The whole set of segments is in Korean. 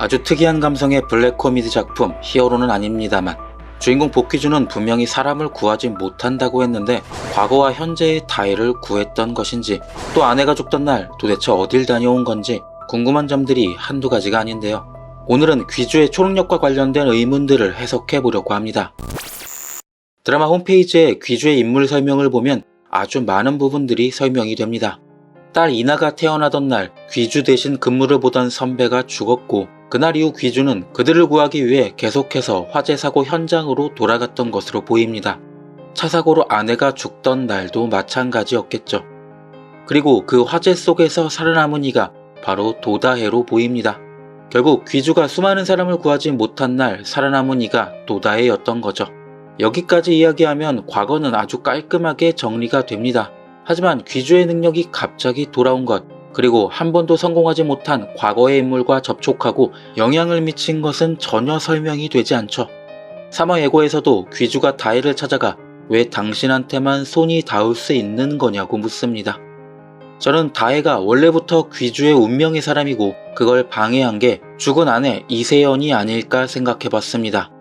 아주 특이한 감성의 블랙 코미디 작품 히어로는 아닙니다만, 주인공 복귀주는 분명히 사람을 구하지 못한다고 했는데 과거와 현재의 다혜를 구했던 것인지, 또 아내가 죽던 날 도대체 어딜 다녀온 건지 궁금한 점들이 한두 가지가 아닌데요. 오늘은 귀주의 초능력과 관련된 의문들을 해석해 보려고 합니다. 드라마 홈페이지에 귀주의 인물 설명을 보면 아주 많은 부분들이 설명이 됩니다. 딸 이나가 태어나던 날 귀주 대신 근무를 보던 선배가 죽었고, 그날 이후 귀주는 그들을 구하기 위해 계속해서 화재 사고 현장으로 돌아갔던 것으로 보입니다. 차 사고로 아내가 죽던 날도 마찬가지였겠죠. 그리고 그 화재 속에서 살아남은 이가 바로 도다혜로 보입니다. 결국 귀주가 수많은 사람을 구하지 못한 날 살아남은 이가 도다혜였던 거죠. 여기까지 이야기하면 과거는 아주 깔끔하게 정리가 됩니다. 하지만 귀주의 능력이 갑자기 돌아온 것, 그리고 한 번도 성공하지 못한 과거의 인물과 접촉하고 영향을 미친 것은 전혀 설명이 되지 않죠. 3화 예고에서도 귀주가 다혜를 찾아가 왜 당신한테만 손이 닿을 수 있는 거냐고 묻습니다. 저는 다혜가 원래부터 귀주의 운명의 사람이고 그걸 방해한 게 죽은 아내 이세연이 아닐까 생각해봤습니다.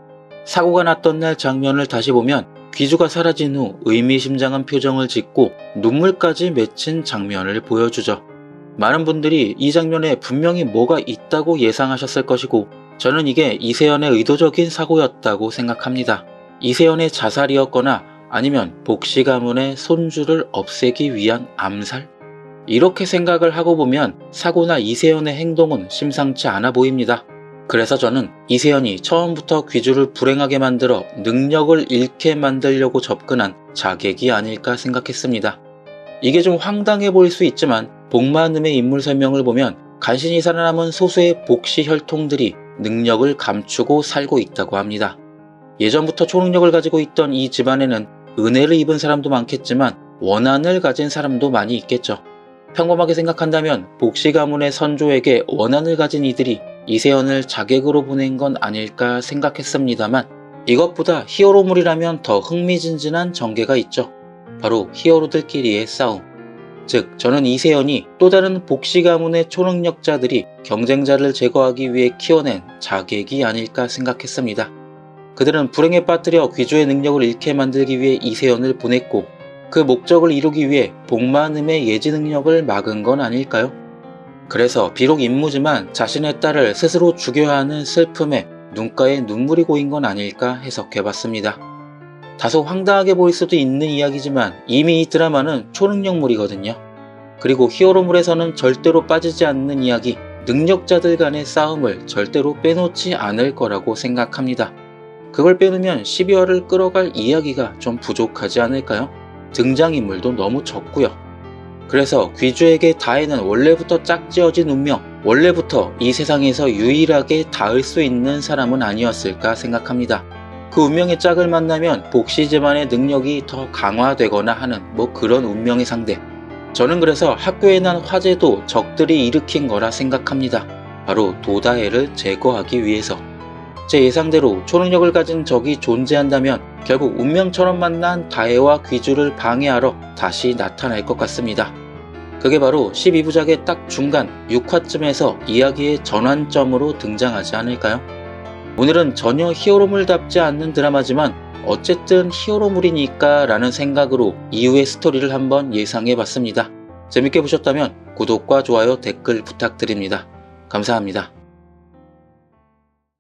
사고가 났던 날 장면을 다시 보면 귀주가 사라진 후 의미심장한 표정을 짓고 눈물까지 맺힌 장면을 보여주죠. 많은 분들이 이 장면에 분명히 뭐가 있다고 예상하셨을 것이고, 저는 이게 이세연의 의도적인 사고였다고 생각합니다. 이세연의 자살이었거나 아니면 복시 가문의 손주를 없애기 위한 암살? 이렇게 생각을 하고 보면 사고나 이세연의 행동은 심상치 않아 보입니다. 그래서 저는 이세연이 처음부터 귀주를 불행하게 만들어 능력을 잃게 만들려고 접근한 자객이 아닐까 생각했습니다. 이게 좀 황당해 보일 수 있지만 복만음의 인물 설명을 보면 간신히 살아남은 소수의 복시 혈통들이 능력을 감추고 살고 있다고 합니다. 예전부터 초능력을 가지고 있던 이 집안에는 은혜를 입은 사람도 많겠지만 원한을 가진 사람도 많이 있겠죠. 평범하게 생각한다면 복시 가문의 선조에게 원한을 가진 이들이 이세연을 자객으로 보낸 건 아닐까 생각했습니다만, 이것보다 히어로물이라면 더 흥미진진한 전개가 있죠. 바로 히어로들끼리의 싸움. 즉, 저는 이세연이 또 다른 복시 가문의 초능력자들이 경쟁자를 제거하기 위해 키워낸 자객이 아닐까 생각했습니다. 그들은 불행에 빠뜨려 귀주의 능력을 잃게 만들기 위해 이세연을 보냈고, 그 목적을 이루기 위해 복만음의 예지 능력을 막은 건 아닐까요? 그래서 비록 임무지만 자신의 딸을 스스로 죽여야 하는 슬픔에 눈가에 눈물이 고인 건 아닐까 해석해봤습니다. 다소 황당하게 보일 수도 있는 이야기지만 이미 이 드라마는 초능력물이거든요. 그리고 히어로물에서는 절대로 빠지지 않는 이야기, 능력자들 간의 싸움을 절대로 빼놓지 않을 거라고 생각합니다. 그걸 빼놓으면 12화를 끌어갈 이야기가 좀 부족하지 않을까요? 등장인물도 너무 적고요. 그래서 귀주에게 다혜는 원래부터 짝지어진 운명, 원래부터 이 세상에서 유일하게 닿을 수 있는 사람은 아니었을까 생각합니다. 그 운명의 짝을 만나면 복시 집안의 능력이 더 강화되거나 하는 그런 운명의 상대. 저는 그래서 학교에 난 화재도 적들이 일으킨 거라 생각합니다. 바로 도다혜를 제거하기 위해서. 제 예상대로 초능력을 가진 적이 존재한다면 결국 운명처럼 만난 다혜와 귀주를 방해하러 다시 나타날 것 같습니다. 그게 바로 12부작의 딱 중간 6화쯤에서 이야기의 전환점으로 등장하지 않을까요? 오늘은 전혀 히어로물답지 않는 드라마지만 어쨌든 히어로물이니까 라는 생각으로 이후의 스토리를 한번 예상해봤습니다. 재밌게 보셨다면 구독과 좋아요, 댓글 부탁드립니다. 감사합니다.